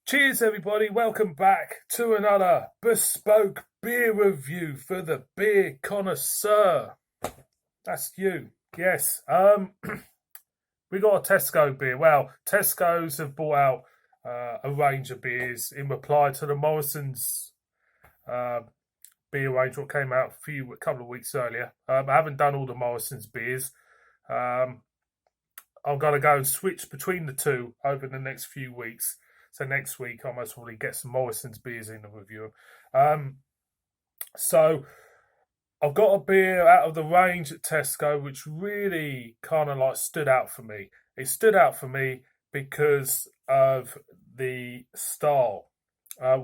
Cheers, everybody. Welcome back to another bespoke beer review for the beer connoisseur. That's you. Yes. We got a Tesco beer. Well, Tesco's have brought out a range of beers in reply to the Morrison's beer range what came out a couple of weeks earlier. I haven't done all the Morrison's beers. I'm going to go and switch between the two over the next few weeks. So next week I most probably get some Morrison's beers in the review. So I've got a beer out of the range at Tesco which really kind of like stood out for me. It stood out for me because of the style.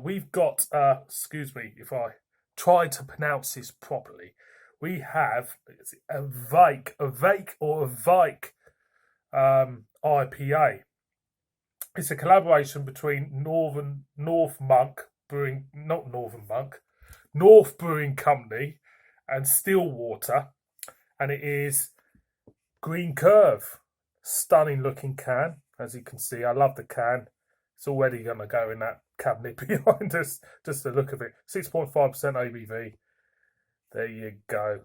We've got, excuse me if I try to pronounce this properly. We have a Vike IPA. It's a collaboration between North Brewing Company and Stillwater, and it is Green Curve. Stunning looking can, as you can see. I love the can. It's already going to go in that cabinet behind us, just the look of it. 6.5% ABV. There you go.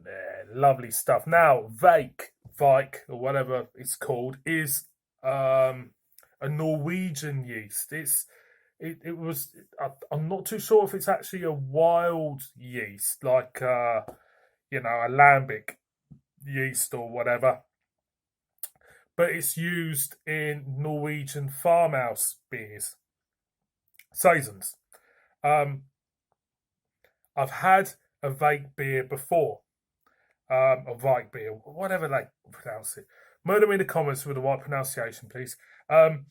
Yeah, lovely stuff. Now, Vike, or whatever it's called, is a Norwegian yeast. I'm not too sure if it's actually a wild yeast, like a lambic yeast or whatever, but it's used in Norwegian farmhouse beers, saisons. I've had a Vike beer before, a Vike beer, whatever they pronounce it. Murder me in the comments with the right pronunciation, please. And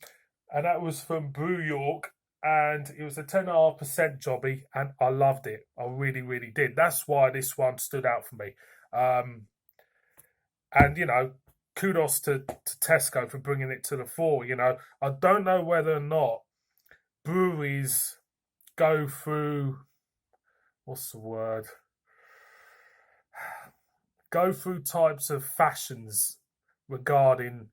that was from Brew York, and it was a 10.5% jobby, and I loved it. I really, really did. That's why this one stood out for me. And kudos to Tesco for bringing it to the fore. I don't know whether or not breweries go through, what's the word? Go through types of fashions regarding,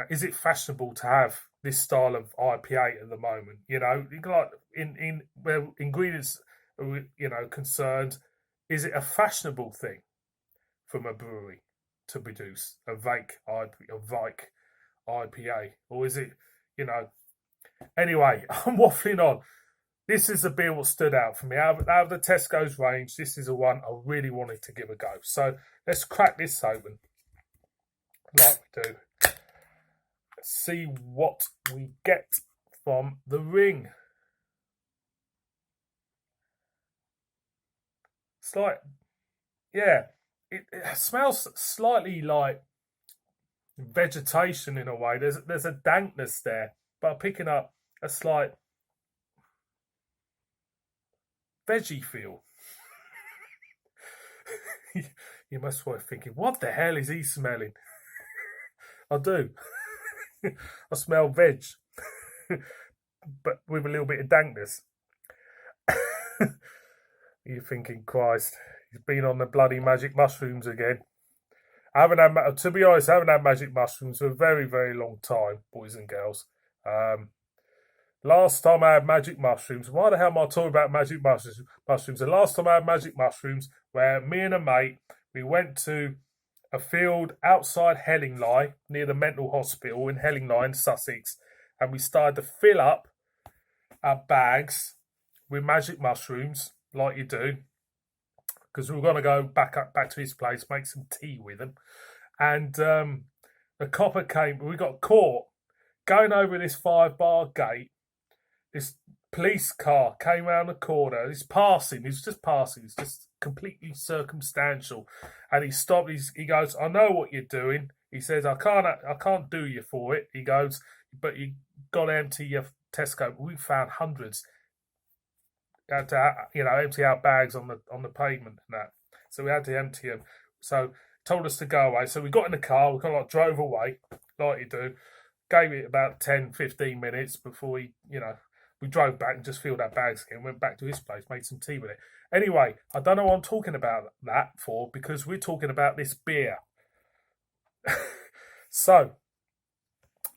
is it fashionable to have this style of IPA at the moment? Like in where ingredients are, concerned, is it a fashionable thing from a brewery to produce a Vike IPA, or is it, Anyway, I'm waffling on. This is a beer what stood out for me. Out of the Tesco's range, this is the one I really wanted to give a go. So let's crack this open like we do. Let's see what we get from the ring. It's like, yeah, it smells slightly like vegetation in a way. There's a dankness there, but I'm picking up a slight veggie feel. You must be thinking, what the hell is he smelling? I do. I smell veg, but with a little bit of dankness. You're thinking, Christ, he's been on the bloody magic mushrooms again. To be honest, I haven't had magic mushrooms for a very, very long time, boys and girls. Last time I had magic mushrooms, why the hell am I talking about magic mushrooms? The last time I had magic mushrooms, where me and a mate, we went to a field outside Hellingly, near the mental hospital in Hellingly in Sussex, and we started to fill up our bags with magic mushrooms, like you do, because we were going to go back to his place, make some tea with them. And the copper came, we got caught going over this 5-bar gate. This police car came around the corner. He's just passing. It's just completely circumstantial. And he stopped. He goes, I know what you're doing. He says, I can't do you for it. He goes, but you got to empty your Tesco. We found hundreds. Had to, empty our bags on the pavement and that. So we had to empty them. So told us to go away. So we got in the car. We kind of drove away, like you do. Gave it about 10, 15 minutes before we drove back and just filled our bags again. Went back to his place, made some tea with it. Anyway, I don't know what I'm talking about that for, because we're talking about this beer. So,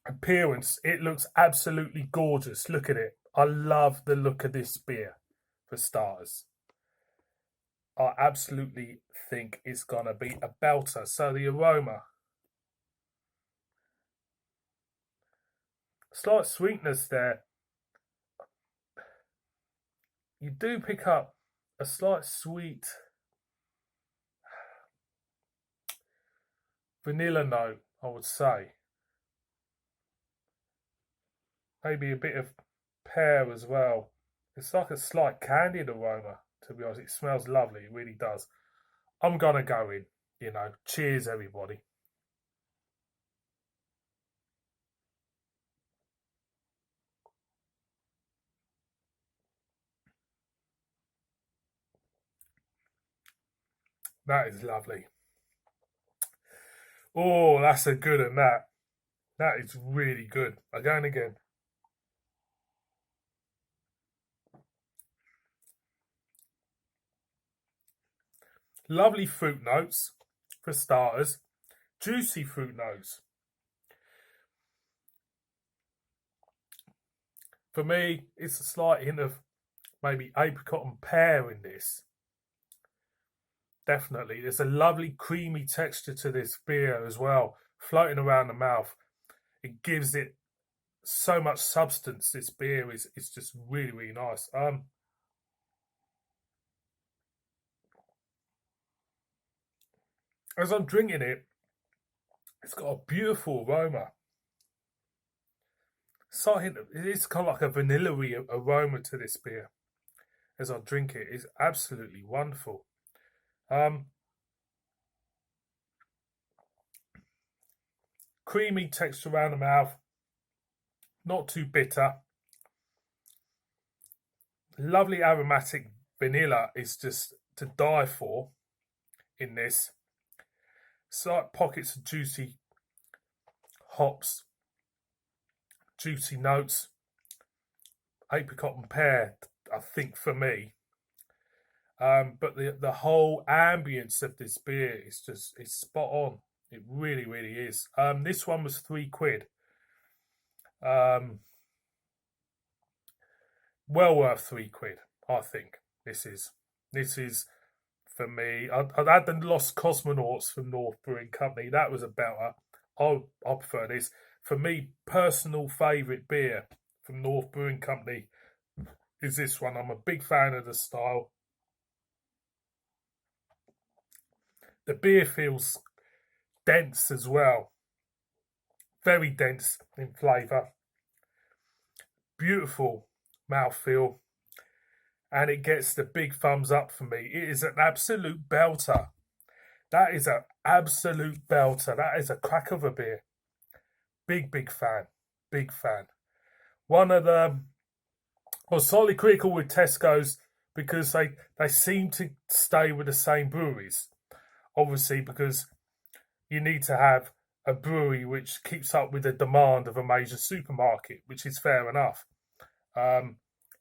appearance, it looks absolutely gorgeous. Look at it. I love the look of this beer, for starters. I absolutely think it's going to be a belter. So the aroma, slight sweetness there. You do pick up a slight sweet vanilla note, I would say. Maybe a bit of pear as well. It's like a slight candied aroma, to be honest. It smells lovely, it really does. I'm going to go in, Cheers, everybody. That is lovely. Oh, that's a good one, that. That is really good. Again, again. Lovely fruit notes, for starters. Juicy fruit notes. For me, it's a slight hint of maybe apricot and pear in this. Definitely. There's a lovely creamy texture to this beer as well, floating around the mouth. It gives it so much substance. This beer is just really, really nice. As I'm drinking it, it's got a beautiful aroma. It's kind of like a vanilla-y aroma to this beer. As I drink it, it's absolutely wonderful. Creamy texture around the mouth, not too bitter. Lovely aromatic vanilla is just to die for in this. Slight pockets of juicy hops, juicy notes, apricot and pear, I think, for me. But the whole ambience of this beer is it's spot on. It really, really is. This one was £3. Well worth £3, I think. This is for me. I'd had the Lost Cosmonauts from North Brewing Company. That was a belter. I prefer this. For me, personal favourite beer from North Brewing Company is this one. I'm a big fan of the style. The beer feels dense as well. Very dense in flavour. Beautiful mouthfeel. And it gets the big thumbs up for me. It is an absolute belter. That is an absolute belter. That is a crack of a beer. Big, big fan. Big fan. One of the... I was slightly critical with Tesco's because they seem to stay with the same breweries. Obviously, because you need to have a brewery which keeps up with the demand of a major supermarket, which is fair enough. I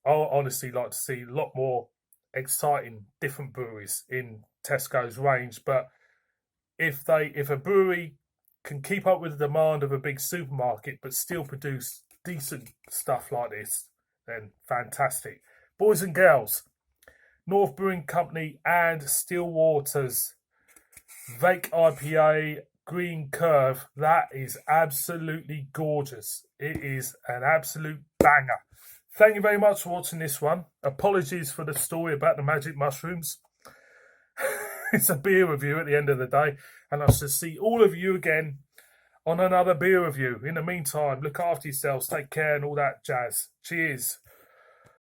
honestly like to see a lot more exciting, different breweries in Tesco's range. But if a brewery can keep up with the demand of a big supermarket but still produce decent stuff like this, then fantastic. Boys and girls, North Brewing Company and Stillwater's Vake IPA Green Curve, that is absolutely gorgeous. It is an absolute banger. Thank you very much for watching this one. Apologies for the story about the magic mushrooms. It's a beer review at the end of the day, and I shall see all of you again on another beer review. In the meantime, look after yourselves, take care and all that jazz. Cheers.